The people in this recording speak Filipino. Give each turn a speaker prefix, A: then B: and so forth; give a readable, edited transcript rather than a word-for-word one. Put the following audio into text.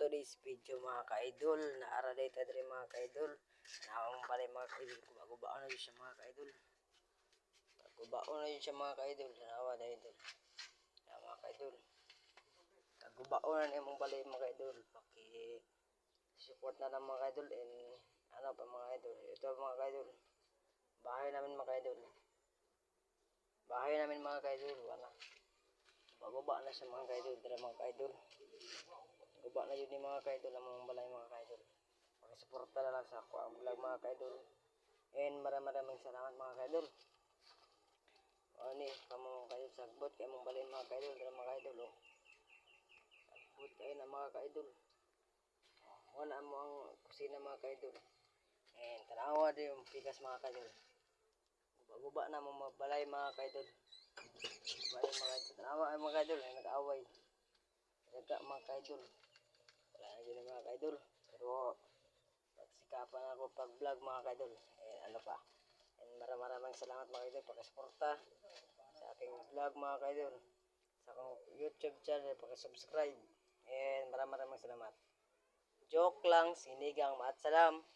A: today's video mga ka-idol, naara dito rin mga ka-idol. Naawang pala mga ka-idol, kubaon na yun siya mga ka-idol. Kubaon na yun siya mga ka-idol, nawa na idol. Kaya mga ka-idol, kubaon na niya mong balay mga ka-idol. Paki-support na lang mga ka-idol and ano pa mga ka-idol. Ito mga ka-idol, bahay namin mga ka-idol. Bahay namin mga ka-idol, wala. Bababa na siya mga ka-idol, tara mga ka-idol. Guba na yun ni mga ka-idol ang mga balay mga ka-idol. Pakisuporta na lang sa ako ang vlog mga ka-idol. And maraming salamat mga ka-idol. Ani, kamong kayo sagbot kay mong balay mga ka-idol, tara mga ka-idol. Oh. Sagbot kayo na mga ka-idol. Wala mo ang kusina mga ka-idol. And tanawa din yung pikas mga ka-idol. Guba na mo mga balay mga ka-idol. Balay mga ka-idol. Tanawa ay mga ka-idol, nag-away. Nagka mga ka-idol. Wala na dyan mga ka-idol. Pero pagsikapan ako pag-vlog mga ka-idol. Eh ano pa. And maraming salamat mga ka-idol. Pagkasuporta sa aking vlog mga ka-idol. Sa akong YouTube channel. Pagkasubscribe. And maraming salamat. Joke lang. Sinigang. Maat salam.